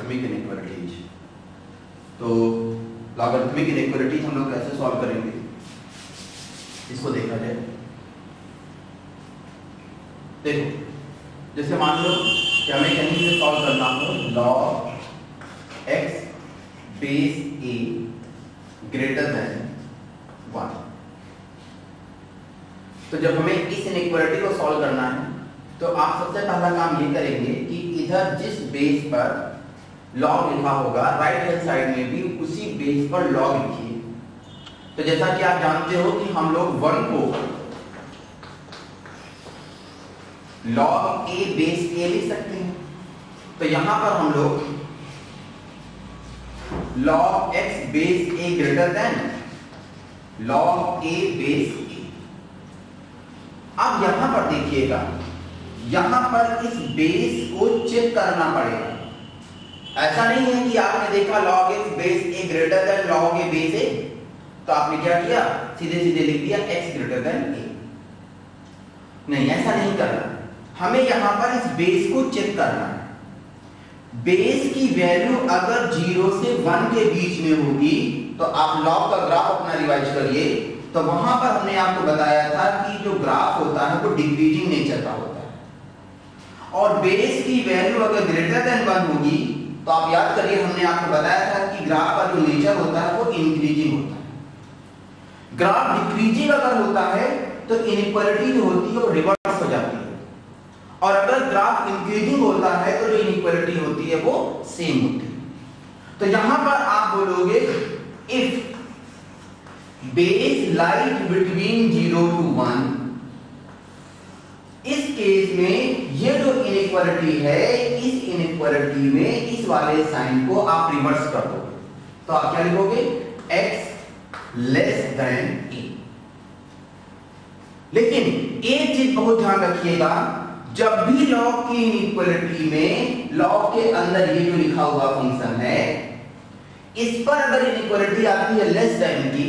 Logarithmic inequalities. तो logarithmic inequalities हम लोग कैसे सॉल्व करेंगे इसको देखा जाए। देखो जैसे मान लो कि हमें कहीं से सॉल्व करना हो log x base a greater than 1। तो जब हमें इस इनइक्वालिटी को सॉल्व करना है तो आप सबसे पहला काम ये करेंगे कि इधर जिस बेस पर log लिखा होगा राइट हैंड साइड में भी उसी बेस पर log लिखिए। तो जैसा कि आप जानते हो कि हम लोग 1 को log a बेस a लिख सकते हैं। तो यहां पर हम लोग log x base a greater than log a base a। अब यहां पर देखिएगा, यहां पर इस बेस को चेक करना पड़ेगा। ऐसा नहीं है कि आपने देखा log x base a greater than log a base a, तो आपने क्या किया, सीधे सीधे लिख दिया x ग्रेटर देन a। नहीं, ऐसा नहीं करना। हमें यहां पर इस बेस को चेक करना है। बेस की वैल्यू अगर 0 से 1 के बीच में होगी तो आप log का ग्राफ अपना रिवाइज करिए। तो वहां पर हमने आपको बताया था कि जो ग्राफ होता है वो डिक्रीजिंग नेचर का होता है, और बेस की वैल्यू अगर ग्रेटर देन 1 होगी तो आप याद करिए हमने आपको बताया था कि ग्राफ का जो नेचर होता है वो इंक्रीजिंग होता है। ग्राफ डिक्रीजिंग अगर होता है तो इनइक्वालिटी जो होती है वो रिवर्स हो जाती है, और अगर ग्राफ इंक्रीजिंग होता है तो जो इनइक्वालिटी होती है वो सेम होती है। तो यहां पर आप बोलोगे if base lies between 0 to 1, इस केस में ये जो इनइक्वालिटी है इस इनइक्वालिटी में इस वाले साइन को आप रिवर्स कर दो। तो आप क्या लिखोगे, x लेस देन a। लेकिन एक चीज बहुत ध्यान रखिएगा, जब भी log की इनइक्वालिटी में log के अंदर ये जो लिखा हुआ फंक्शन है इस पर अगर इनइक्वालिटी आती है लेस देन की,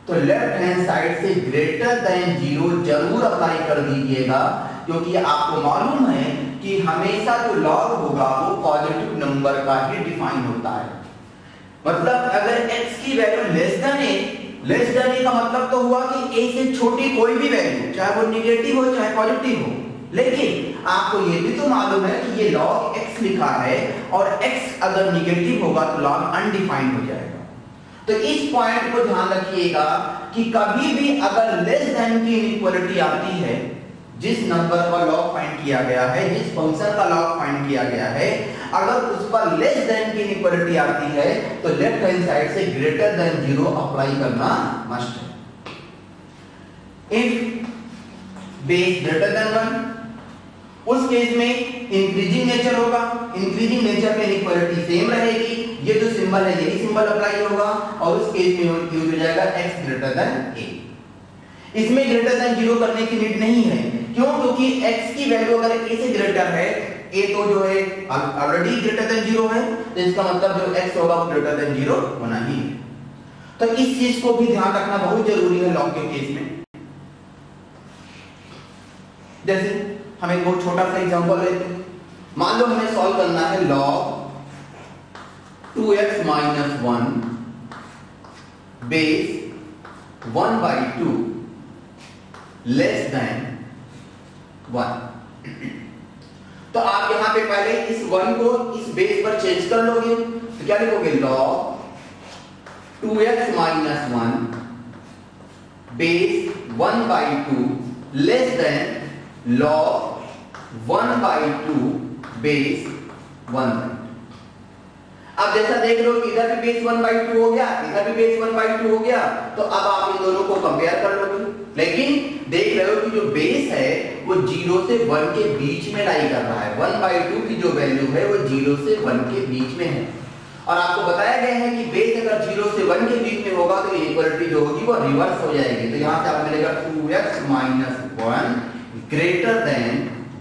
तो लेफ्ट हैंड साइड से ग्रेटर देन 0 जरूर अप्लाई कर दीजिएगा, क्योंकि आपको मालूम है कि हमेशा जो log होगा वो पॉजिटिव नंबर का ही डिफाइन होता है। मतलब अगर x की वैल्यू लेस देन a का मतलब तो हुआ कि a से छोटी कोई भी वैल्यू, चाहे वो नेगेटिव हो चाहे पॉजिटिव हो। लेकिन आपको ये भी तो मालूम है कि ये log x लिखा है और x अगर नेगेटिव होगा तो log अनडिफाइंड हो जाएगा। तो इस पॉइंट को ध्यान रखिएगा कि कभी भी अगर लेस देन की इनइक्वालिटी आती है, जिस नंबर का log फाइंड किया गया है, जिस फंक्शन का log फाइंड किया गया है, अगर उस पर लेस देन की इनइक्वालिटी आती है तो लेफ्ट हैंड साइड से ग्रेटर देन 0 अप्लाई करना मस्ट है। इफ बेस ग्रेटर देन 1, उस केस में इंक्रीजिंग नेचर होगा, इंक्रीजिंग नेचर पे इनइक्वालिटी सेम रहेगी, ये जो सिंबल है यही सिंबल अप्लाई होगा, और उस केस में यूज हो जाएगा x ग्रेटर देन a। इसमें ग्रेटर देन 0 करने की नीड नहीं है, क्यों? क्योंकि x की वैल्यू अगर a से ग्रेटर है, a तो जो है ऑलरेडी ग्रेटर देन 0 है, तो इसका मतलब जो x होगा वो ग्रेटर देन 0 होना ही है। तो इस चीज को भी ध्यान रखना बहुत जरूरी है log के केस में। जैसे हम एक बहुत छोटा सा एग्जांपल लेते हैं। मान लो हमें सॉल्व करना है log 2x minus 1 base 1/2 less then 1। तो आप यहां पे पहले इस 1 को इस बेस पर चेंज कर लोगे, तो क्या लिखोगे, log 2x minus 1 base 1/2 less then log 1/2 base 1/2। अब जैसा देख लो कि इधर भी बेस 1/2 हो गया, इधर भी बेस 1/2 हो गया, तो अब आप इन दोनों को कंपेयर कर लोगे। लेकिन देख रहे हो कि जो बेस है वो 0 से 1 के बीच में लाई कर रहा है। 1/2 की जो वैल्यू है वो 0 से 1 के बीच में है, और आपको बताया गया है कि बेस अगर 0 से 1 के बीच में होगा तो इक्वालिटी जो होगी वो रिवर्स हो जाएगी। तो यहां से आपको मिलेगा 2x minus 1 ग्रेटर देन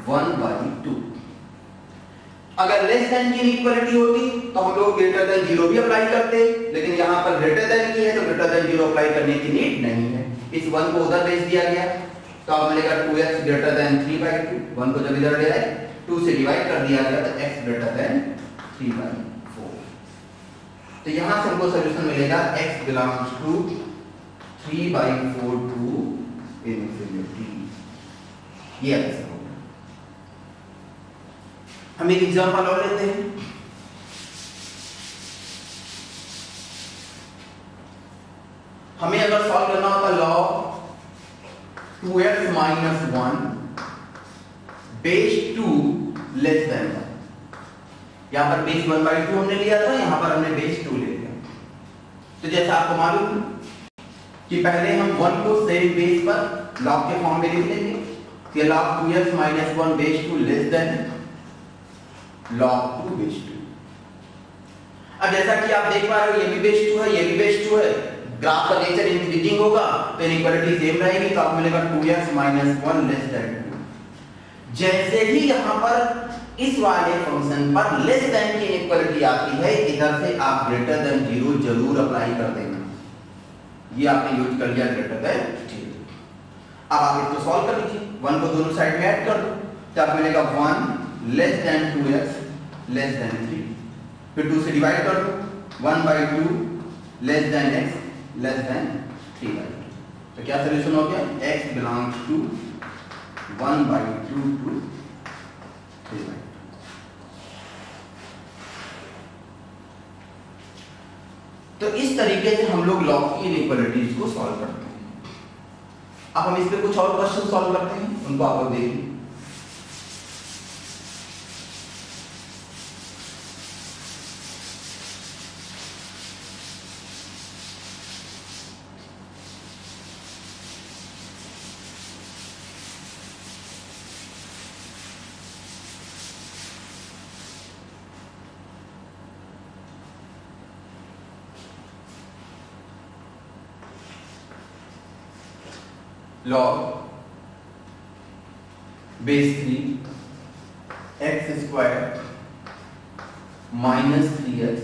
1/2। अगर लेस देन की इक्वालिटी होती तो हम लोग ग्रेटर देन 0 भी अप्लाई करते, लेकिन यहाँ पर ग्रेटर देन की है तो ग्रेटर देन 0 अप्लाई करने की नीड नहीं है। इस 1 को उधर भेज दिया गया तो अब मिलेगा 2x ग्रेटर देन 3/2। 1 को जब इधर ले आए 2 से डिवाइड कर दिया गया तो x ग्रेटर देन 3/4। तो यहां से हमको सोल्यूशन मिलेगा x belongs to 3/4 to infinity. ये आंसर होगा। हम एक एग्जांपल और लेते हैं। हमें अगर सॉल्व करना होता log 2x minus 1 base 2 less than 1। यहां पर बेस 1/2 हमने लिया था, यहां पर हमने बेस 2 ले लिया। तो जैसा आपको मालूम कि पहले हम 1 को सेम बेस पर log के फॉर्म में लिख लेंगे। ये log 2x minus 1 base 2 less than log 2 base 2। अब जैसा कि आप देख पा रहे हो, ये भी बेस 2 है, ये भी बेस 2 है। ग्राफ का नेचर इंक्रीजिंग होगा तो इनइक्वालिटी सेम रहेगी, तो आपको मिलेगा 2x minus 1 less than 2। जैसे ही यहां पर इस वाले फंक्शन पर लेस देन की इनइक्वालिटी आती है, इधर से आप ग्रेटर देन 0 जरूर अप्लाई कर देना। ये आपने यूज कर लिया ग्रेटर देन 0। अब आप इसको सॉल्व कर लीजिए, 1 को दोनों साइड में ऐड कर दो, तो आपको मिलेगा 1 less than 2x less than 3। फिर 2 से डिवाइड कर दो, 1/2 less than x less than 3/2। तो क्या सॉल्यूशन हो गया? x belongs to 1/2 to 3/2। तो इस तरीके से हम लोग लॉग की इनइक्वालिटीज को सॉल्व करते हैं। अब हम इस पे कुछ और क्वेश्चन सॉल्व करते हैं, उनको आप लोग देखिए। log base 3 x square minus 3x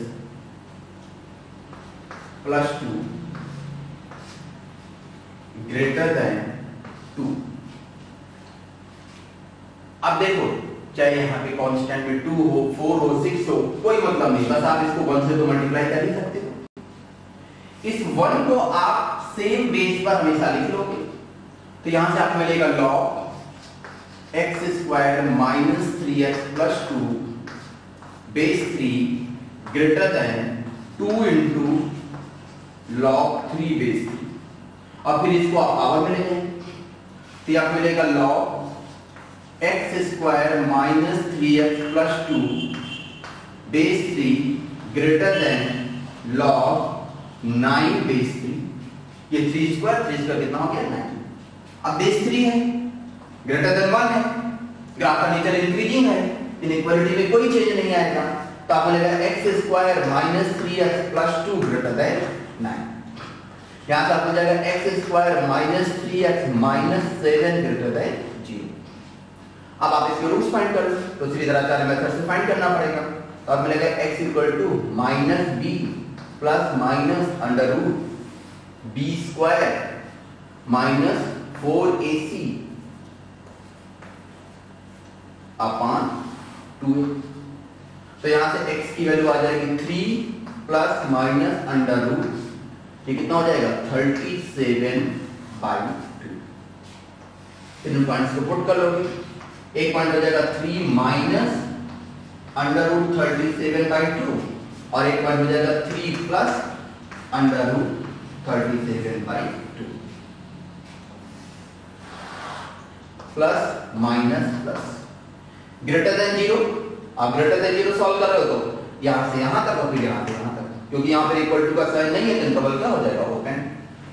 plus 2 greater than 2। अब देखो, चाहे यहाँ पे कांस्टेंट में 2 हो, 4 हो, 6 हो, कोई मतलब नहीं, बस आप इसको 1 से तो मल्टीप्लाई कर ही सकते हो। इस 1 को आप सेम बेस पर हमेशा लिख लोगे, तो यहां से आपको मिलेगा log x square minus 3x plus 2 base 3 greater than 2 into log 3 base 3। और फिर इसको आप पावर में ले जाएंगे, तो आपको मिलेगा log x square minus 3x plus 2 base 3 greater than log 9 base 3। ये 3 स्क्वायर कितना हो गया? 9। अब बेस 3 है, ग्रेटर देन 1 है, ग्राफ का नेचर इंक्रीजिंग है, इनइक्वालिटी में कोई चेंज नहीं आएगा, तो आपको मिलेगा x square minus 3x plus 2 greater than 9। यहां से आपको जाएगा x square minus 3x minus 7 greater than 0। अब आप इसके रूट्स फाइंड कर लो, तो सीधी तरह चार मेथड से फाइंड करना पड़ेगा। तो आपको मिलेगा x equal to minus b plus minus under root b square minus 4ac upon 2। तो यहां से x की वैल्यू आ जाएगी 3 प्लस माइनस अंडर रूट, ये कितना हो जाएगा? 37/2। इन पॉइंट्स को पुट कर लोगे, एक पॉइंट हो जाएगा 3 माइनस अंडर रूट 37/2 और एक पॉइंट हो जाएगा 3 plus under root 37/2 plus minus plus greater than 0। आप ग्रेटर देन 0 सॉल्व कर रहे हो तो यहां से यहां तक और फिर यहां से यहां तक, क्योंकि यहां पर इक्वल टू का साइन नहीं है तो इंटरवल क्या हो जाएगा? ओपन।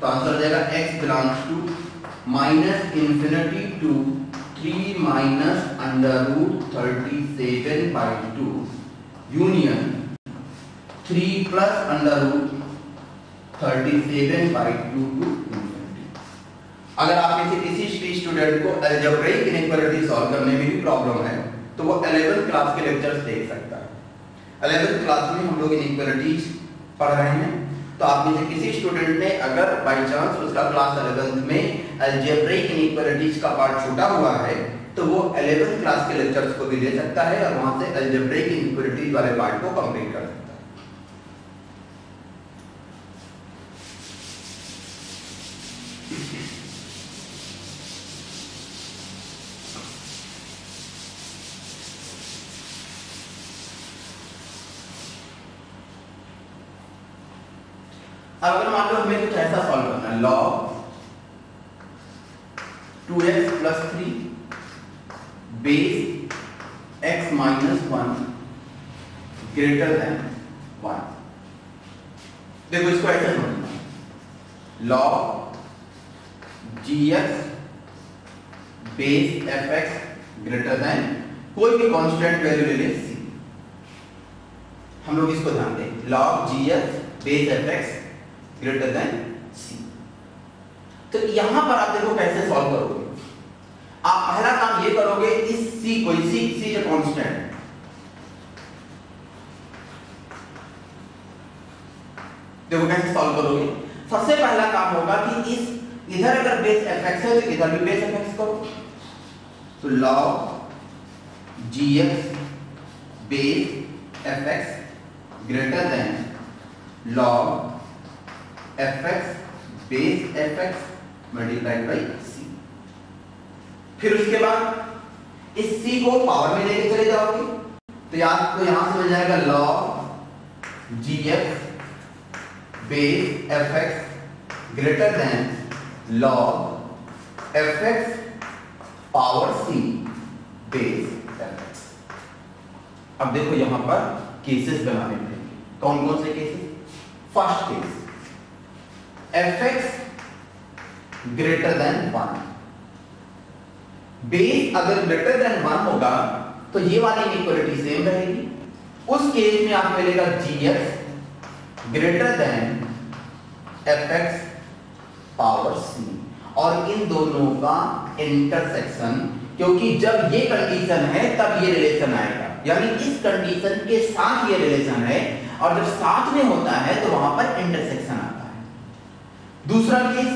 तो आंसर हो जाएगा x belongs to minus infinity to 3 minus under root 37/2 union 3 plus under root 37/2 to. अगर आप में से किसी स्टूडेंट को अलजेब्रिक इनइक्वालिटी सॉल्व करने में भी प्रॉब्लम है तो वो 11th क्लास के लेक्चर्स देख सकता है। 11th क्लास में हम लोग इनइक्वालिटीज पढ़ रहे हैं, तो आप में से किसी स्टूडेंट ने अगर बाय चांस उसका क्लास 11th में अलजेब्रिक इनइक्वालिटीज का पार्ट छूटा हुआ है तो वो 11th क्लास के लेक्चर्स को भी ले सकता है और वहां से अलजेब्रिक इनइक्वालिटीज वाले पार्ट को कंप्लीट कर सकता है। अब अगर मान लो हमें कुछ ऐसा सॉल्व करना है, log 2x plus 3 base x minus 1 greater than 1। देखो इसको ऐसे समझना, log gx base fx greater than कोई भी कांस्टेंट वैल्यू ले लें c। हम लोग इसको ध्यान दें, log gx base fx greater than c। तो यहां पर आप देखो कैसे सॉल्व करोगे। आप पहला काम ये करोगे, इस c को, c जो कांस्टेंट, देखो कैसे सॉल्व करोगे। सबसे पहला काम होगा कि इस इधर अगर बेस fx है तो इधर भी बेस fx करो। तो log gx base fx greater than log fx base fx multiplied by c। फिर उसके बाद इस c को पावर में लेके चले जाओगे तो यहां से मिल जाएगा log gx base fx greater than log fx power c base fx। अब देखो यहां पर केसेस बनाने पड़ेंगे। कौन कौन से cases? First case, fx greater than 1। Base अगर ग्रेटर देन 1 होगा तो ये वाली इनइक्वालिटी सेम रहेगी। उस केस में आपको मिलेगा gx greater than fx power c, और इन दोनों का इंटरसेक्शन, क्योंकि जब ये कंडीशन है तब ये रिलेशन आएगा, यानी इस कंडीशन के साथ ये रिलेशन है, और जब साथ में होता है तो वहां पर इंटरसेक्शन आता है। दूसरा केस,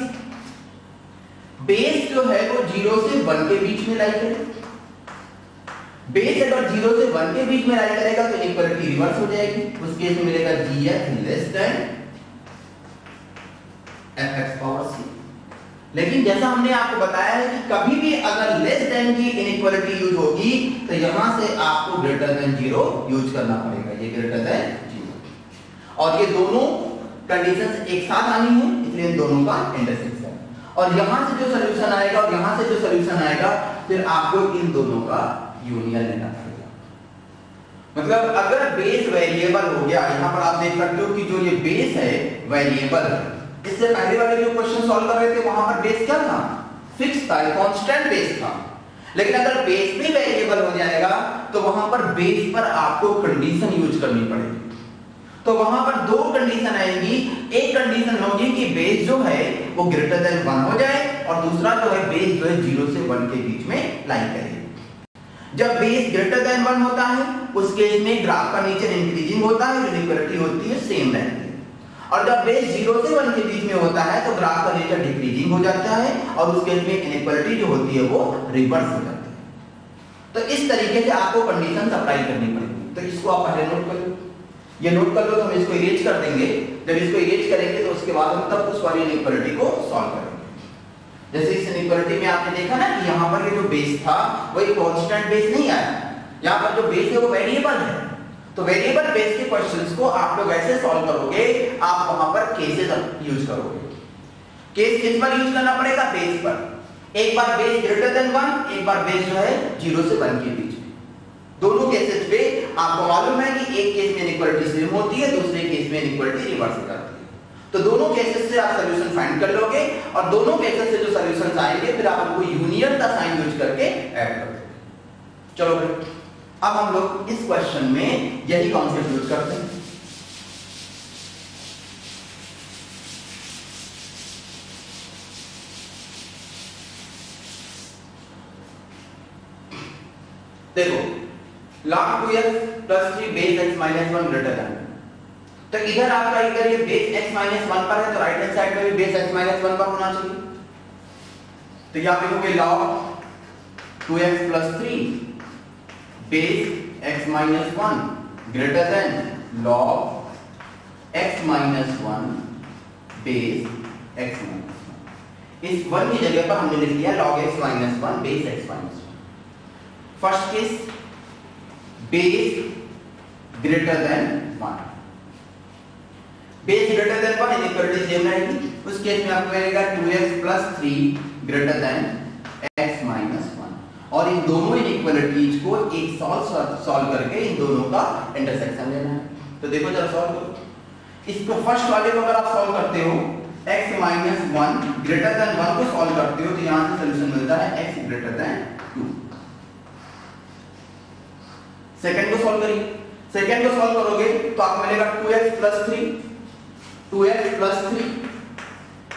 बेस जो है वो 0 से 1 के बीच में लाई करे। बेस अगर 0 से 1 के बीच में लाई करेगा तो इक्वालिटी रिवर्स हो जाएगी। उस केस में मिलेगा gx less than fx power c। लेकिन जैसा हमने आपको बताया है कि कभी भी अगर लेस देन की इनइक्वालिटी यूज होगी तो यहां से आपको ग्रेटर देन 0 यूज करना पड़ेगा। ये ग्रेटर देन 0, और ये दोनों कंडीशंस एक साथ आनी है, इसलिए इन दोनों का इंटरसेक्शन। और यहां से जो सॉल्यूशन आएगा और यहां से जो सॉल्यूशन आएगा, फिर आपको इन दोनों का यूनियन लेना पड़ेगा। मतलब अगर बेस वेरिएबल हो गया, यहां पर आप देख सकते हो कि जो ये बेस है वेरिएबल है। इससे पहले वाले जो क्वेश्चन सॉल्व कर रहे थे वहां पर बेस क्या था? फिक्स था, कांस्टेंट बेस था। लेकिन अगर बेस भी वेरिएबल हो जाएगा तो वहां पर बेस पर आपको कंडीशन यूज करनी पड़ेगी। तो वहां पर दो कंडीशन आएंगी। एक कंडीशन होगी कि बेस जो है वो ग्रेटर देन 1 हो जाए, और दूसरा जो है बेस जो है 0 से 1 के बीच में लाई करे। जब बेस ग्रेटर देन 1 होता है उस केस में ग्राफ का नेचर इंक्रीजिंग होता है, इक्वालिटी होती है सेम रहती है। और जब बेस 0 से 1 के बीच में होता है तो ग्राफ का नेचर डिक्रीजिंग हो जाता है, और उस केस में इनइक्वालिटी जो होती है वो रिवर्स हो जाती है। तो इस तरीके से आपको कंडीशन अप्लाई करनी पड़ेगी। तो इसको आप पहले नोट कर लो, ये नोट कर लो, तो हम इसको इरेज कर देंगे। जब इसको इरेज करेंगे तो उसके बाद हम तब उस वाली इनइक्वालिटी को सॉल्व करेंगे। जैसे इस इनइक्वालिटी में आपने देखा ना कि यहाँ पर ये जो बेस था वो एक कांस्टेंट बेस नहीं आया, यहाँ पर जो बेस है वो वेरिएबल है। तो वेरिएबल बेस के क्वेश्चंस को आप लोग ऐसे सॉल्व करोगे, आप वहां पर केसेस यूज करोगे। केस किस पर यूज करना पड़ेगा? बेस पर। एक बार बेस ग्रेटर देन 1, एक बार बेस जो है 0 से 1 के बीच में। दोनों केसेस पे आपको मालूम है कि एक केस में इनइक्वालिटी सेम होती है, दूसरे केस में इनइक्वालिटी रिवर्स हो जाती है। तो दोनों केसेस से आप सॉल्यूशन फाइंड कर लोगे, और दोनों केसेस से जो सॉल्यूशंस आएंगे फिर आप उनको यूनियन का साइन यूज करके ऐड कर दोगे। चलो भाई, अब हम लोग इस क्वेश्चन में यही कॉन्सेप्ट यूज करते हैं। देखो log 2x plus 3 base x minus 1 greater than, तो इधर आपका इधर ये बेस x minus 1 पर है तो राइट हैंड साइड में भी बेस x minus 1 पर होना चाहिए। तो यहां पे देखोगे log 2x plus 3 base x minus 1 greater than log x minus 1 base x minus 1। इस 1 की जगह पर हमने लिख दिया log x minus 1 base x minus 1। First case base greater than 1, base greater than 1 inequality same रहेगी। उस केस में आपको मिलेगा 2x plus 3 greater than x minus 1। और इन दोनों इनइक्वालिटीज को एक सॉल्व करके इन दोनों का इंटरसेक्शन लेना है। तो देखो जरा सॉल्व करो इसको। फर्स्ट वाले को अगर आप सॉल्व करते हो x minus 1 greater than 1 को सॉल्व करते हो तो यहां से सॉल्यूशन मिलता है x greater than 2। सेकंड को सॉल्व करिए। सेकंड को सॉल्व करोगे तो आपको मिलेगा 2x plus 3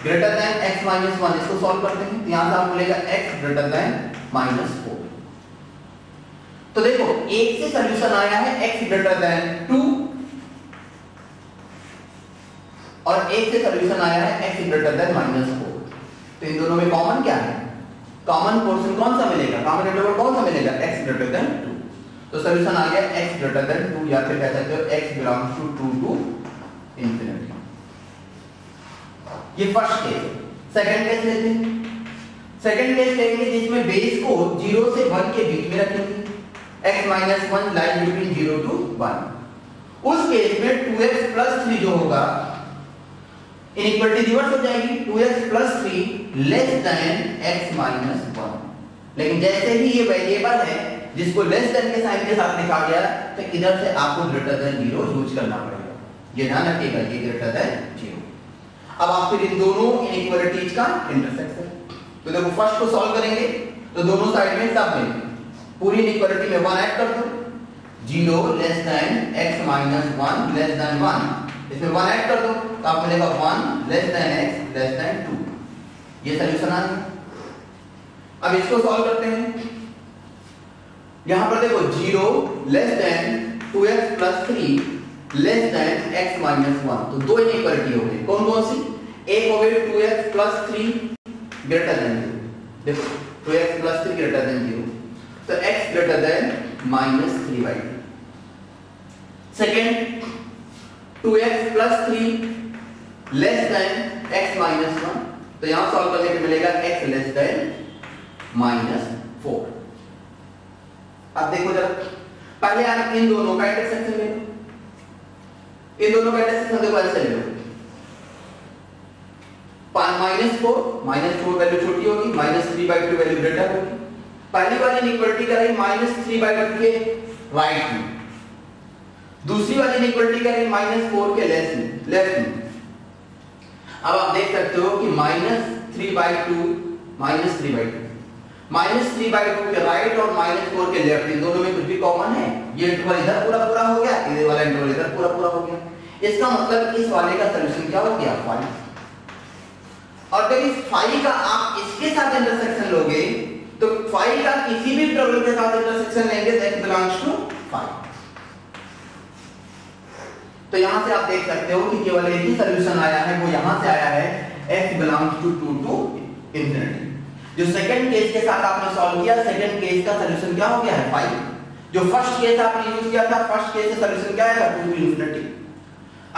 greater than x minus 1। इसको सॉल्व करते हैं तो यहां से आपको मिलेगा x greater than minus 4। तो देखो एक से सॉल्यूशन आया है x greater than 2 और एक से सॉल्यूशन आया है x greater than minus 4। तो इन दोनों में कॉमन क्या है? कॉमन पोर्शन कौन सा मिलेगा? कॉमन इंटरवल कौन सा मिलेगा? x greater than 2। तो सॉल्यूशन आ गया x greater than 2 या फिर कह सकते हो x belongs to 2 to infinity। ये फर्स्ट केस। सेकंड केस लेते हैं। सेकंड केस लेंगे जिसमें बेस को 0 से 1 के बीच में रखेंगे। x minus 1 line between 0 to 1। उस केस में 2x plus 3 जो होगा इनइक्वालिटी रिवर्स हो जाएगी। 2x plus 3 less than x minus 1। लेकिन जैसे ही ये वेरिएबल है जिसको लेस देन के साइन के साथ लिखा गया तो इधर से आपको ग्रेटर देन 0 यूज करना पड़ेगा। ये ध्यान रखिएगा, ये ग्रेटर देन 0। अब आप फिर इन दोनों इनइक्वालिटीज का इंटरसेक्शन। तो देखो फर्स्ट को सॉल्व करेंगे तो दोनों साइड में सब में पूरी इनइक्वालिटी में 1 ऐड कर दो। 0 less than x minus 1 less than 1। इसमें 1 ऐड कर दो तो आपको मिलेगा 1 less than x less then 2। ये सॉल्यूशन आ गया। अब इसको सॉल्व करते हैं। यहां पर देखो 0 less than 2x plus 3 less than x minus 1। तो दो इनइक्वालिटी हो गई। कौन कौन सी? एक हो गई 2x plus 3 ग्रेटर देन 0। देखो 2x plus 3 ग्रेटर देन 0 तो x greater than -3/2। Second 2x plus 3 less than x minus 1। तो यहां सॉल्व करने पे मिलेगा x लेस देन -4। अब देखो जरा पहले आप इन दोनों का इंटरसेक्शन ले लो। इन दोनों का इंटरसेक्शन देखो ऐसे ले लो। -4 वैल्यू छोटी होगी, -3/2 वैल्यू ग्रेटर होगी। पहली वाली इनइक्वालिटी करेंगे -3/2 के राइट में, दूसरी वाली इनइक्वालिटी करेंगे -4 के लेफ्ट में। अब आप देख सकते हो कि -3/2 -3/2 के राइट और -4 के लेफ्ट, इन दोनों में कुछ भी कॉमन है? ये इंटरवल इधर पूरा हो गया, इधर वाला इंटरवल इधर पूरा हो गया। इसका मतलब इस वाले का सॉल्यूशन क्या हो गया? 5। और अगर इस 5 का आप इसके साथ इंटरसेक्शन लोगे तो 5 का किसी भी इंटरवल के साथ इंटरसेक्शन लेंगे तो x बिलोंग्स टू 5। तो यहां से आप देख सकते हो कि केवल एक ही सॉल्यूशन आया है, वो यहां से आया है x belongs to 2 to infinity। जो सेकंड केस के साथ आपने सॉल्व किया, सेकंड केस का सॉल्यूशन क्या हो गया है? 5। जो फर्स्ट केस आपने यूज किया था, फर्स्ट केस का सॉल्यूशन क्या आएगा? 2 to infinity।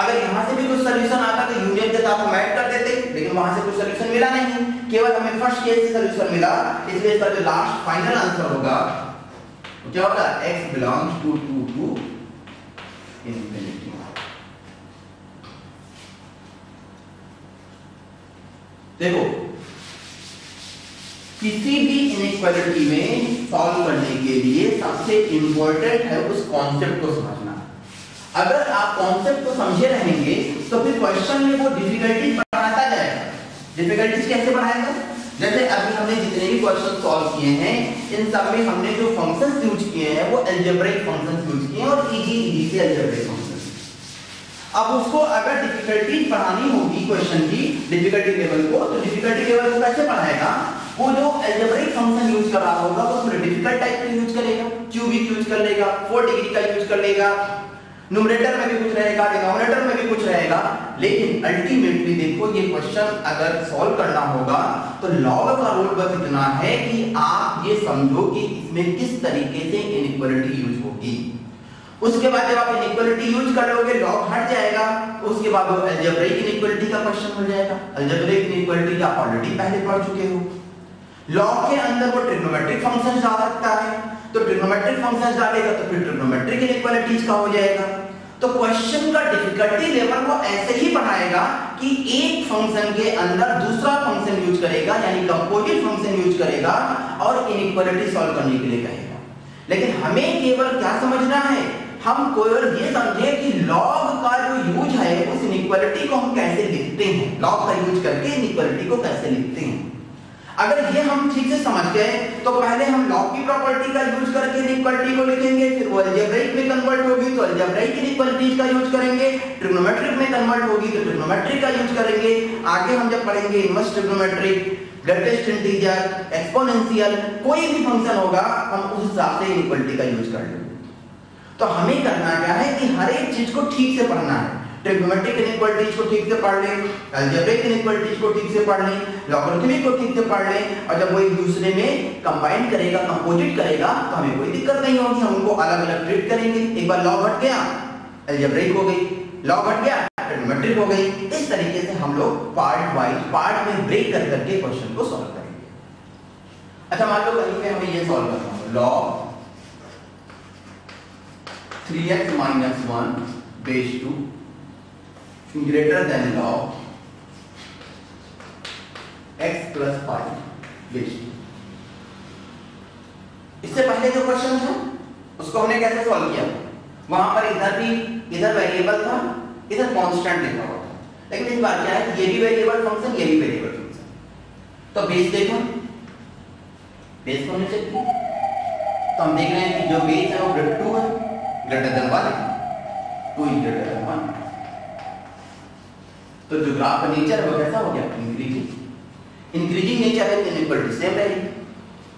अगर यहां से भी कुछ सॉल्यूशन आता तो यूनियन के साथ हम ऐड कर देते, लेकिन वहां से कुछ सॉल्यूशन मिला नहीं, केवल हमें फर्स्ट केस से सॉल्यूशन मिला। इसलिए इसका जो लास्ट फाइनल आंसर होगा वो क्या होगा? x belongs to 2 to infinity। देखो किसी भी इनइक्वालिटी में सॉल्व करने के लिए सबसे इंपॉर्टेंट है उस कॉन्सेप्ट को समझना। अगर आप कॉन्सेप्ट को समझे रहेंगे तो फिर क्वेश्चन में वो डिफिकल्टी बढ़ाता जाएगा। डिफिकल्टीज कैसे बढ़ाएगा? जैसे अभी हमने जितने भी क्वेश्चन सॉल्व किए हैं इन सब में हमने जो फंक्शंस यूज किए हैं वो अलजेब्रिक फंक्शंस यूज किए हैं और इजी से अलजेब्रिक फंक्शंस। अब उसको अगर डिफिकल्टी बढ़ानी होगी क्वेश्चन की डिफिकल्टी लेवल को, तो डिफिकल्टी लेवल को कैसे बढ़ाएगा? वो जो अलजेब्रिक फंक्शन यूज कर रहा होगा वो थोड़ा डिफिकल्ट टाइप का यूज करेगा, क्यूबिक यूज कर लेगा, 4 डिग्री का यूज कर लेगा, न्यूमरेटर में भी कुछ रहेगा, डिनोमिनेटर में भी कुछ रहेगा, लेकिन अल्टीमेटली देखो ये क्वेश्चन अगर सॉल्व करना होगा तो लॉग का रोल बस इतना है कि आप ये समझो कि इसमें किस तरीके से इनइक्वालिटी यूज होगी। उसके बाद जब आप इनइक्वालिटी यूज कर लोगे लॉग हट जाएगा, उसके बाद वो अलजेब्रिक इनइक्वालिटी का क्वेश्चन हो जाएगा। अलजेब्रिक इनइक्वालिटी आप ऑलरेडी पहले पढ़ चुके हो। लॉग के अंदर वो ट्रिग्नोमेट्रिक फंक्शंस डाल सकता है, तो ट्रिग्नोमेट्रिक फंक्शंस डालेगा तो फिर ट्रिग्नोमेट्रिक इनइक्वालिटीज का हो जाएगा। तो क्वेश्चन का डिफिकल्टी लेवल वो ऐसे ही बढ़ाएगा कि एक फंक्शन के अंदर दूसरा फंक्शन यूज करेगा, यानी कंपोजिट फंक्शन यूज करेगा और इनइक्वालिटी सॉल्व करने के लिए कहेगा। लेकिन हमें केवल क्या समझना है, हम केवल ये समझे कि लॉग का जो यूज है उस इनइक्वालिटी को हम कैसे लिखते हैं, लॉग का यूज करके इनइक्वालिटी को कैसे लिखते हैं। अगर ये हम ठीक से समझ गए तो पहले हम लॉग की प्रॉपर्टी का यूज करके इनइक्वालिटी को लिखेंगे, फिर वो अलजेब्रिक में कन्वर्ट होगी तो अलजेब्रिक इनइक्वालिटीज का यूज करेंगे, ट्रिग्नोमेट्रिक में कन्वर्ट होगी तो ट्रिग्नोमेट्रिक का यूज करेंगे। आगे हम जब पढ़ेंगे inverse trigonometric, greatest integer, exponential, कोई भी फंक्शन होगा हम उस हिसाब से इनइक्वालिटी का यूज कर लेंगे। तो हमें करना क्या है कि हर एक चीज को ठीक से पढ़ना है। ट्रिग्नोमेट्रिक इनइक्वालिटीज को ठीक से पढ़ लें, अलजेब्रिक इनइक्वालिटीज को ठीक से पढ़ लें, लॉगरिथमिक को ठीक से पढ़ लें, और जब वो एक दूसरे में कंबाइन करेगा, कंपोजिट करेगा तो हमें कोई दिक्कत नहीं होगी, हम उनको अलग-अलग ट्रीट करेंगे। एक बार लॉग हट गया अलजेब्रिक हो गई, लॉग हट गया ट्रिग्नोमेट्रिक हो गई। इस तरीके से हम लोग पार्ट वाइज पार्ट में ब्रेक कर करके क्वेश्चन को सॉल्व करेंगे। अच्छा मान लो कहीं पे हमें ये सॉल्व करना हो, log 3x - 1 base 2 greater than log x plus 5 base 2। इससे पहले जो क्वेश्चन था उसको हमने कैसे सॉल्व किया, वहां पर इधर वेरिएबल था, इधर कांस्टेंट लिखा हुआ था, लेकिन इस बार क्या है ये भी वेरिएबल फंक्शन, ये भी वेरिएबल फंक्शन। तो बेस देखो, बेस को हमने चेक किया तो हम देख रहे हैं कि जो बेस है वो 2 है, ग्रेटर देन 1 है, 2 is greater than 1। तो जो ग्राफ का नेचर है वो कैसा हो गया, इंक्रीजिंग नेचर है, इनइक्वालिटी सेम रहेगी।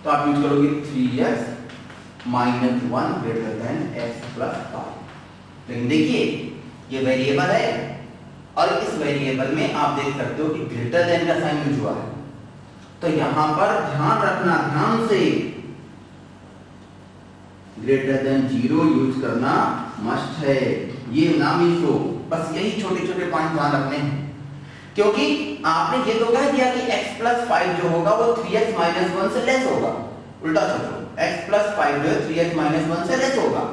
तो आप यूज करोगे 3x - 1 greater than x plus 5। लेकिन देखिए ये वेरिएबल है और इस वेरिएबल में आप देख सकते हो कि ग्रेटर देन का साइन यूज हुआ है, तो यहां पर ध्यान रखना, ध्यान से ग्रेटर देन 0 यूज करना मस्ट है, ये ना मिस हो। बस यही छोटे छोटे पॉइंट ध्यान रखने हैं, क्योंकि आपने ये तो कह दिया कि x प्लस 5 जो होगा वो 3x - 1 से लेस होगा। उल्टा सोचो, x प्लस 5 जो 3x - 1 से लेस होगा,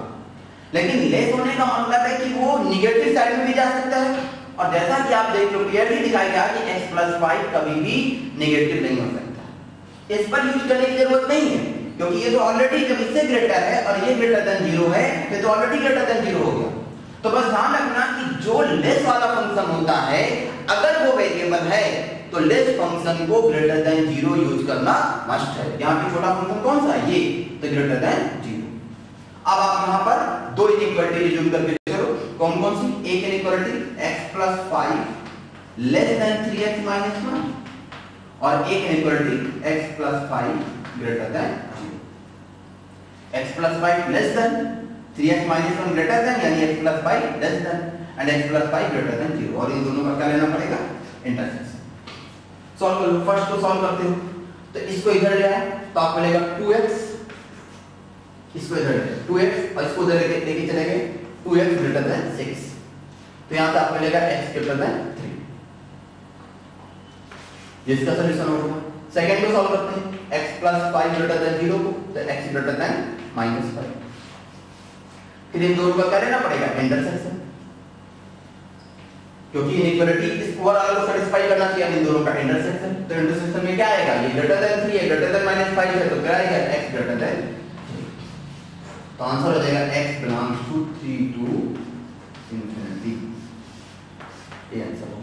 लेकिन लेस होने का मतलब है कि वो निगेटिव साइड में भी जा सकता है। और जैसा कि आप देख लो क्लियरली दिखाया गया कि x प्लस 5 कभी भी नेगेटिव नहीं हो सकता। इस पर यूज करने की जरूरत नहीं है, क्योंकि ये तो ऑलरेडी जब इससे ग्रेटर है और ये ग्रेटर देन 0 है, ये तो ऑलरेडी ग्रेटर देन 0 हो गया। तो बस ध्यान रखना कि जो लेस वाला फंक्शन होता है अगर वो वेरिएबल है तो लेस फंक्शन को ग्रेटर देन 0 यूज करना मस्ट है। यहाँ पे छोटा फंक्शन कौन सा है, ये, तो ग्रेटर देन 0। अब आप यहाँ पर दो इनइक्वालिटी रिज्यूम करके चलो, कौन कौन सी, एक inequality x plus 5 less than 3x - 1 और एक inequality x plus 5 greater than 0। x plus 5 less than 3x - 1 greater than, यानी x plus 5 less than and x plus 5 greater than 0। और इन दोनों का क्या लेना पड़ेगा, इंटरसेक्शन। सॉल्व कर लो, फर्स्ट को सॉल्व करते हो तो इसको इधर ले आए तो आपको मिलेगा 2x, इसको इधर ले 2x और इसको इधर लेके चले गए 2x ग्रेटर देन 6, तो यहां से आपको मिलेगा x ग्रेटर देन 3। ये इसका सॉल्यूशन होगा। सेकंड को सॉल्व करते हैं, x प्लस 5 ग्रेटर देन 0 को, तो x ग्रेटर देन -5। फिर इन दोनों का क्या लेना पड़ेगा, इंटरसेक्शन, क्योंकि इनइक्वालिटी इस ओवरऑल को सेटिस्फाई करना चाहिए, इन दोनों का इंटरसेक्शन। तो इंटरसेक्शन में क्या आएगा, ये ग्रेटर देन 3 है, ग्रेटर देन -5 है, तो क्या आएगा, x ग्रेटर देन 3। तो आंसर हो जाएगा x belongs to 3 to infinity. ये आंसर होगा।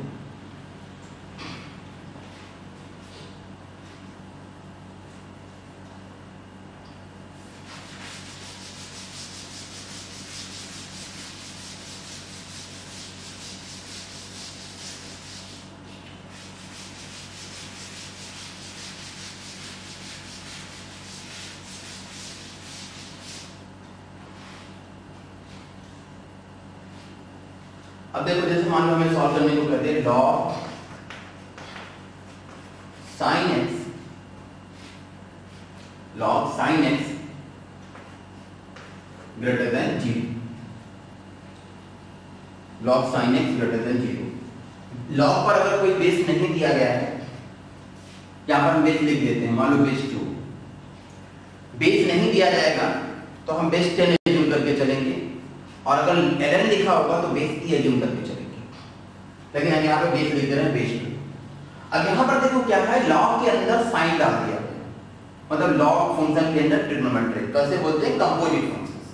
अब देखो जैसे मान लो हमें सॉल्व करने को कहते हैं log sine x, log sine x greater than 0, log sine x greater than 0। Log पर अगर कोई बेस नहीं दिया गया है, यहां पर हम बेस लिख देते हैं, मान लो बेस 2। बेस नहीं दिया जाएगा तो हम बेस 10 एज्यूम करके चलेंगे, और अगर ln लिखा होगा तो बेस e एज्यूम करके चलेंगे, लेकिन हम यहाँ पे बेस लिख दे रहे हैं बेस 2। अब यहाँ पर देखो क्या है, लॉग के अंदर साइन डाल दिया, मतलब लॉग फंक्शन के अंदर ट्रिग्नोमेट्रिक, कैसे बोलते हैं, कंपोजिट फंक्शंस।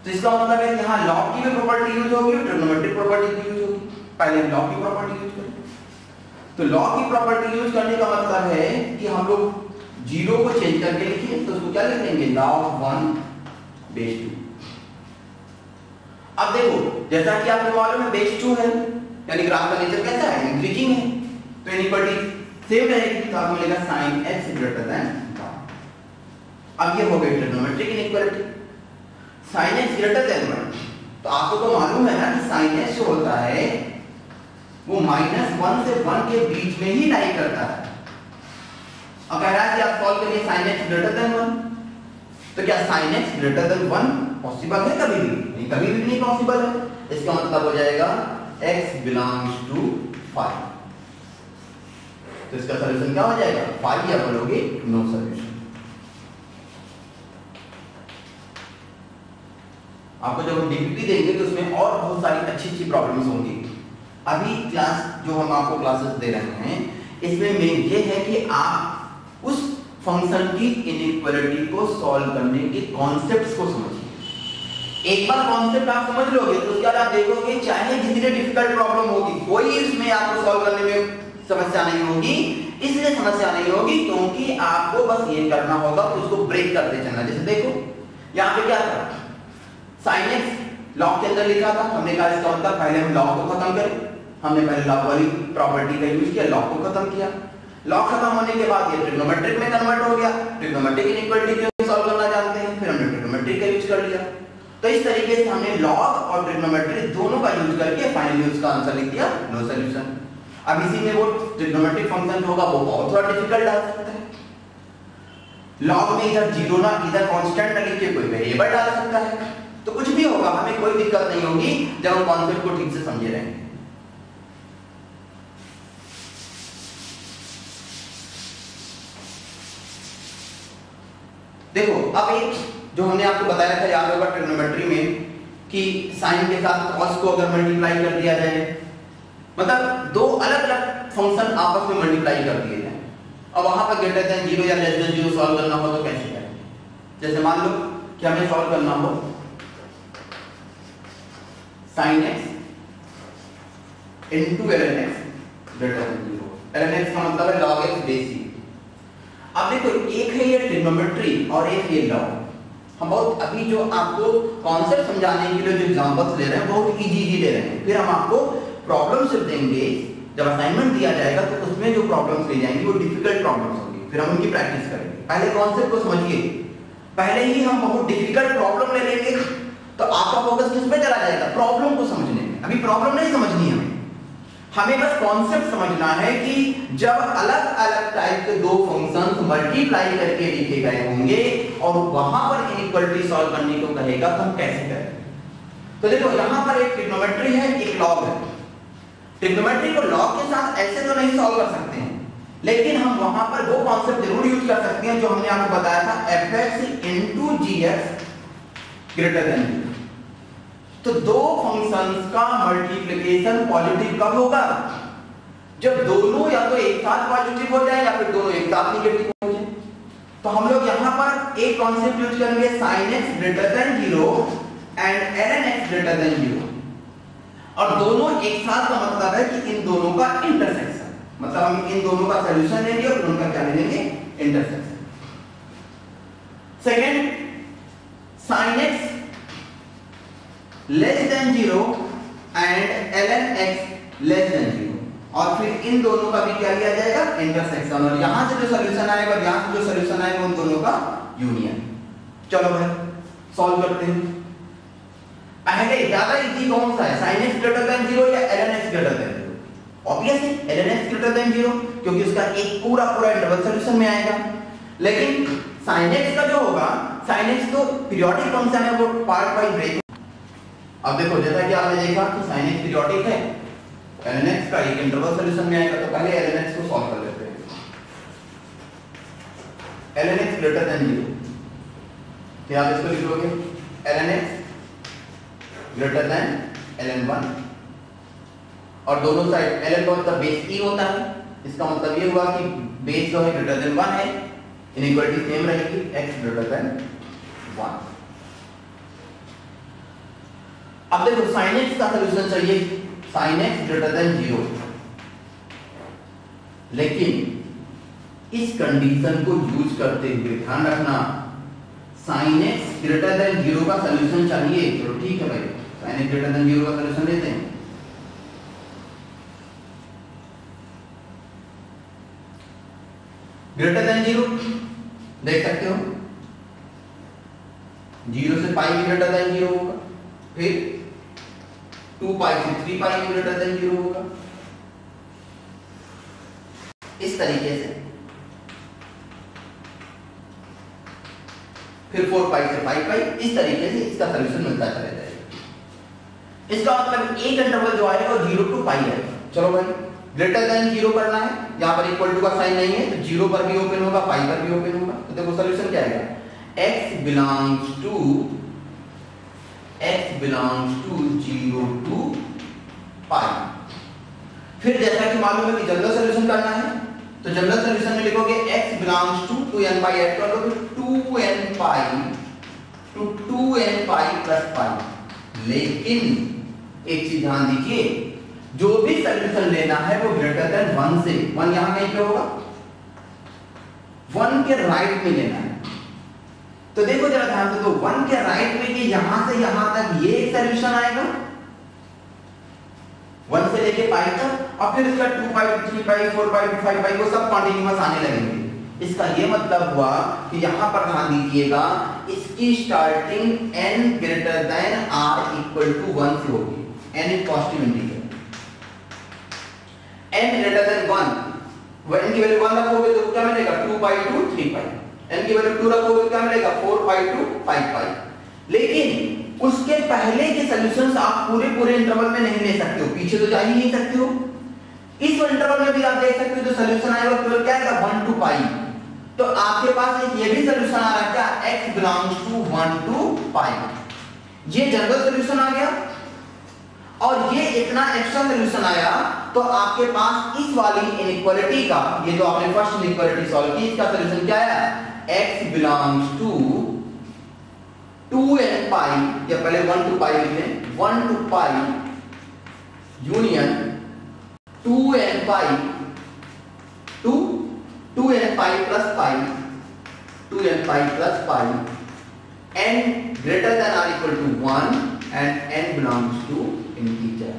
तो इसका मतलब है कि यहाँ लॉग की भी प्रॉपर्टी यूज होगी, ट्रिग्नोमेट्रिक प्रॉपर्टी भी यूज होगी। पहले हम लॉग की प्रॉपर्टी यूज करें, तो लॉग की प्रॉपर्टी यूज करने का मतलब है कि हम लोग 0 को चेंज करके लिखिए, तो उसको क्या लिखेंगे, log 1 बेस 2। अब देखो जैसा कि आपको मालूम है बेस 2 है, यानी ग्राफ का नेचर कैसा है, इंक्रीजिंग है, तो इनइक्वालिटी सेम रहेगी, तो आपको मिलेगा sin x ग्रेटर देन 1। अब ये हो गई trigonometric inequality, sin x greater than 1। तो आपको तो मालूम है ना कि sin x जो होता है वो -1 से 1 के बीच में ही लाई करता है। अब कह रहा है कि आप सॉल्व करिए sin x ग्रेटर देन 1, तो क्या sin x greater than 1 possible है, कभी भी नहीं, कभी भी नहीं पॉसिबल है। इसका मतलब हो जाएगा x बिलोंग्स टू 5, तो इसका सॉल्यूशन क्या हो जाएगा, 5, या बोलोगे नो सॉल्यूशन। आपको जब हम डीपीपी देंगे तो उसमें और बहुत सारी अच्छी अच्छी प्रॉब्लम्स होंगी। अभी क्लास जो हम आपको क्लासेस दे रहे हैं इसमें मेन ये है कि आप उस फंक्शन की इनइक्वालिटी को सॉल्व करने के कॉन्सेप्ट्स को समझिए। एक बार कॉन्सेप्ट आप समझ लोगे तो उसके बाद आप देखोगे चाहे जितनी डिफिकल्ट प्रॉब्लम होगी कोई इसमें आपको सॉल्व करने में समस्या नहीं होगी। इसलिए समस्या नहीं होगी क्योंकि आपको बस ये करना होगा कि उसको ब्रेक करते चलना। जैसे देखो यहाँ पे क्या था, sin x लॉग के अंदर लिखा था, हमने कहा इसका मतलब पहले हम लॉग को खत्म करें। हमने पहले लॉग वाली प्रॉपर्टी का यूज किया, लॉग को खत्म किया। लॉग खत्म होने के बाद ये ट्रिग्नोमेट्रिक में कन्वर्ट हो गया। ट्रिग्नोमेट्रिक इनइक्वालिटी को सॉल्व करना जानते हैं, फिर हमने ट्रिग्नोमेट्रिक का यूज कर लिया। तो इस तरीके से हमने लॉग और ट्रिग्नोमेट्रिक दोनों का यूज करके फाइनली उसका आंसर लिख दिया, नो सॉल्यूशन। अब इसी में वो ट्रिग्नोमेट्रिक फंक्शन होगा वो बहुत थोड़ा डिफिकल्ट आ सकता है। लॉग में इधर जीरो ना इधर कांस्टेंट ना लिख के कोई वेरिएबल डाल सकता है, तो कुछ भी होगा, हमें कोई दिक्कत नहीं होगी जब हम कॉन्सेप्ट को ठीक से समझे रहेंगे। देखो अब एक जो हमने आपको बताया था याद होगा ट्रिग्नोमेट्री में कि साइन के साथ कॉस को अगर मल्टीप्लाई कर दिया जाए, मतलब दो अलग अलग फंक्शन आपस में मल्टीप्लाई कर दिए जाए, अब वहां पर ग्रेटर देन 0 या लेस देन 0 सॉल्व करना हो तो कैसे करेंगे। जैसे मान लो कि हमें सॉल्व करना हो sin x into ln x greater than 0। ln x का मतलब है log x बेस e। अब देखो एक है ये ट्रिग्नोमेट्री और एक ये लॉग। हम बहुत अभी जो आपको कॉन्सेप्ट समझाने के लिए जो एग्जांपल्स ले रहे हैं बहुत इजी ले रहे हैं, फिर हम आपको प्रॉब्लम सिर्फ देंगे। जब असाइनमेंट दिया जाएगा तो उसमें जो प्रॉब्लम्स ली जाएंगी वो डिफिकल्ट प्रॉब्लम्स होंगी, फिर हम उनकी प्रैक्टिस करेंगे। पहले कॉन्सेप्ट को समझिए, पहले ही हम बहुत डिफिकल्ट प्रॉब्लम ले लेंगे तो आपका फोकस किस पे चला जाएगा, प्रॉब्लम को समझने में। अभी प्रॉब्लम नहीं समझनी है हमें बस कॉन्सेप्ट समझना है कि जब अलग अलग टाइप के दो फंक्शंस मल्टीप्लाई करके लिखे गए होंगे और वहां पर इनइक्वालिटी सॉल्व करने को कहेगा तो हम कैसे करें। तो देखो यहां पर एक ट्रिग्नोमेट्री है, एक लॉग है। ट्रिग्नोमेट्री को लॉग के साथ ऐसे तो नहीं सॉल्व कर सकते हैं, लेकिन हम वहां पर वो कॉन्सेप्ट जरूर यूज कर सकते हैं जो हमने आपको बताया था fx into gx greater than 0। तो दो फंक्शंस का मल्टीप्लिकेशन पॉजिटिव कब होगा, जब दोनों या तो एक साथ पॉजिटिव हो जाए या फिर दोनों एक साथ निगेटिव हो जाए। तो हम लोग यहां पर एक कॉन्सेप्ट यूज करेंगे sin x greater than 0 and ln x greater than 0। और दोनों एक साथ का मतलब है कि इन दोनों का इंटरसेक्शन, मतलब हम इन दोनों का सॉल्यूशन लेंगे और उनका क्या लेंगे, intersection. Second sin x less then 0 and ln x less then 0, और फिर इन दोनों का भी क्या लिया जाएगा, इंटरसेक्शन। और यहां से जो सॉल्यूशन आएगा, यहां से जो सॉल्यूशन आएगा उन दोनों का यूनियन। चलो भाई सॉल्व करते हैं। पहले पहले ज्यादा इजी कौन सा है, sin x ग्रेटर देन 0 या ln x greater than 0? Obviously ln x greater than 0, क्योंकि उसका एक पूरा इंटरवल सॉल्यूशन में आएगा। लेकिन sin x का जो होगा, sin x तो पीरियोडिक फंक्शन है, वो पार्ट वाइज ब्रेक। अब देखो जैसा कि आपने देखा कि sin x पीरियोडिक है, ln x का एक इंटरवल सॉल्यूशन में आएगा, तो पहले ln x को सॉल्व कर लेते हैं। ln x ग्रेटर देन 0, तो आप इसको लिख लोगे ln x greater than ln 1, और दोनों साइड ln का मतलब बेस e होता है, इसका मतलब ये हुआ कि बेस जो है ग्रेटर देन 1 है, इनइक्वालिटी सेम रहेगी, x ग्रेटर देन 1। अब देखो sin x का सॉल्यूशन चाहिए, sin x ग्रेटर देन 0, लेकिन इस कंडीशन को यूज करते हुए ध्यान रखना sin x ग्रेटर देन 0 का सॉल्यूशन चाहिए। चलो ठीक है भाई, sin x ग्रेटर देन 0 का सॉल्यूशन लेते हैं। ग्रेटर देन 0 देख सकते हो, 0 से पाई ग्रेटर देन 0 होगा, फिर 2 पाई से 3 पाई ग्रेटर देन 0 होगा, इस तरीके से, फिर 4 पाई से 5 पाई, इस तरीके से इसका सॉल्यूशन मिलता चला जाएगा। इसका मतलब एक इंटरवल जो आएगा वो 0 to पाई है। चलो भाई ग्रेटर देन 0 करना है, यहाँ पर इक्वल टू का साइन नहीं है, तो 0 पर भी ओपन होगा, पाई पर भी ओपन होगा, तो देखो सॉल्यूशन क्या आएगा, x belongs to 0 to पाई। फिर जैसा कि मालूम है कि जनरल सॉल्यूशन करना है, तो जनरल सॉल्यूशन में लिखोगे x belongs to 2n pi, add कर लो 2n pi to 2n pi plus पाई। लेकिन एक चीज ध्यान दीजिए, जो भी सॉल्यूशन लेना है वो ग्रेटर देन 1 से, 1 यहां कहीं पे होगा, 1 के राइट में लेना है। तो देखो जरा ध्यान से, तो 1 के राइट में कि यहां से यहां तक ये एक सॉल्यूशन आएगा 1 से लेके पाई तक, और फिर इसका 2 पाई 3 पाई 4 पाई 5 पाई वो सब कॉन्टिन्यूअस आने लगेंगे। इसका ये मतलब हुआ कि यहां पर ध्यान दीजिएगा, इसकी starting n greater than r equal to 1 से होगी, n एक positive integer, n greater than 1, n की वैल्यू 1 रखोगे तो क्या मिलेगा 2 पाई टू 3 पाई, n की वैल्यू 2 रखोगे तो क्या मिलेगा 4 पाई टू 5 पाई। लेकिन उसके पहले के सॉल्यूशंस आप पूरे इंटरवल में नहीं ले सकते हो, पीछे तो जा ही नहीं सकते हो। इस इंटरवल में भी आप देख सकते हो जो सॉल्यूशन आएगा केवल क्या आएगा 1 to पाई। तो आपके पास एक ये भी सॉल्यूशन आ रहा है क्या, x belongs to 1 to पाई, ये जनरल सॉल्यूशन आ गया, और ये इतना एक्स्ट्रा सॉल्यूशन आया, तो आपके पास इस वाली इनइक्वालिटी का, ये जो आपने फर्स्ट इनइक्वालिटी सॉल्व की, इसका सॉल्यूशन क्या आया, x belongs to 2n पाई, या पहले 1 to पाई लिखें, 1 to pi union 2n pi to 2n pi plus pi, 2n pi plus pi, n greater than or equal to 1 and n belongs to integer।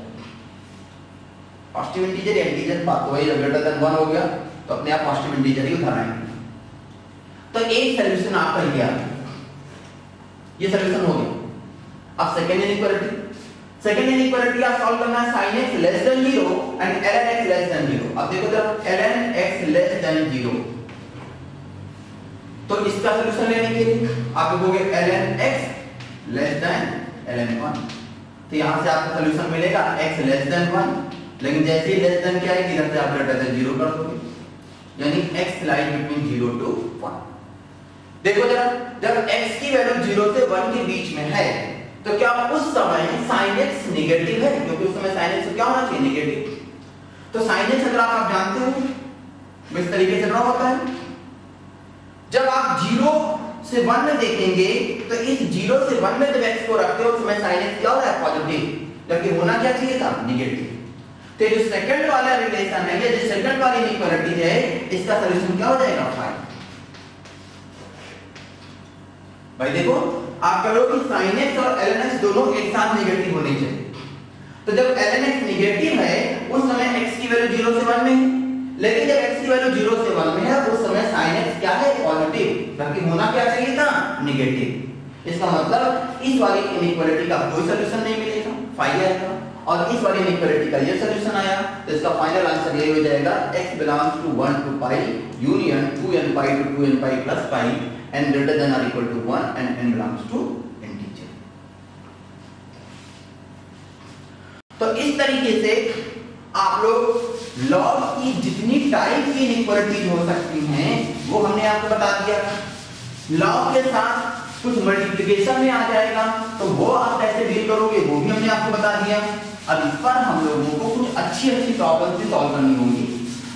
Positive integer या integer बात तो वही, greater than 1 हो गया तो अपने आप पॉजिटिव इंटीजर ही उठाएंगे। तो एक सॉल्यूशन आपका ये आ गया, ये सॉल्यूशन हो गया। अब सेकंड इनइक्वालिटी आप सॉल्व करना है sin x less then 0 and ln x less then 0। अब देखो जरा ln x लेस देन 0, तो इसका सॉल्यूशन लेने के लिए आप लिखोगे ln x less then ln 1, तो यहां से आपको सॉल्यूशन मिलेगा x लेस देन 1, लेकिन जैसे ही लेस देन क्या है इधर से आप ग्रेटर देन 0 कर दोगे, यानी x लाइज बिटवीन 0 to 1। देखो जरा, जब x की वैल्यू 0 से 1 के बीच में है तो क्या उस समय sin x नेगेटिव है, क्योंकि उस समय sin x क्या होना चाहिए, नेगेटिव। तो sin x अगर आप जानते हो इस तरीके से ड्रॉ होता है, जब आप 0 से 1 में देखेंगे तो इस 0 से 1 में जब x को रखते हो उस समय sin x क्या हो रहा है, पॉजिटिव, जबकि होना क्या चाहिए था, नेगेटिव। तो जो सेकंड वाला रिलेशन है, ये जो सेकंड वाली इनइक्वालिटी है, इसका सॉल्यूशन क्या हो जाएगा 5। भाई देखो आप कह लो कि sin x और ln x दोनों एक साथ नेगेटिव होने चाहिए, तो जब ln x नेगेटिव है उस समय x की वैल्यू 0 से 1 में है, लेकिन जब x की वैल्यू 0 से 1 में है उस समय sin x क्या है, पॉजिटिव, जबकि होना क्या चाहिए था, नेगेटिव। इसका मतलब इस वाली इनइक्वालिटी का कोई सॉल्यूशन नहीं मिलेगा, फाइव आएगा, और इस वाली इनइक्वालिटी का ये सॉल्यूशन आया, तो इसका फाइनल आंसर ये हो जाएगा x belongs to 1 to pi union 2n pi to 2n pi plus pi and greater than or equal to 1 and n belongs to integer। तो इस तरीके से आप लोग लॉग की जितनी टाइप की इनइक्वालिटीज हो सकती हैं वो हमने आपको बता दिया। लॉग के साथ कुछ मल्टीप्लिकेशन में आ जाएगा तो वो आप कैसे डील करोगे वो भी हमने आपको बता दिया। अब इस पर हम लोगों को कुछ अच्छी प्रॉब्लम्स भी सॉल्व करनी होंगी,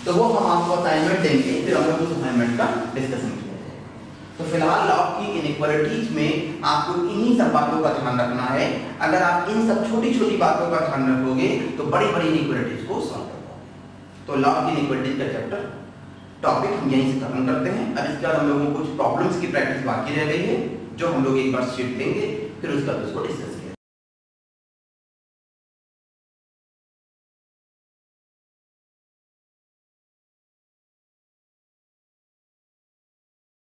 तो वो हम आपको असाइनमेंट देंगे, फिर हम लोग उस असाइनमेंट का डिस्कशन किया जाएगा। तो फिलहाल लॉग की इनइक्वालिटीज में आपको इन्हीं सब बातों का ध्यान रखना है। अगर आप इन सब छोटी छोटी बातों का ध्यान रखोगे तो बड़ी बड़ी इनइक्वालिटीज को सॉल्व कर पाओगे। तो लॉग की इनइक्वालिटीज का चैप्टर टॉपिक हम यहीं से खत्म करते हैं। अब इसके बाद हम लोगों को कुछ प्रॉब्लम्स की प्रैक्टिस बाकी रह गई है, जो हम लोग एक बार शीट लेंगे, फिर उसका उसको डिस्कस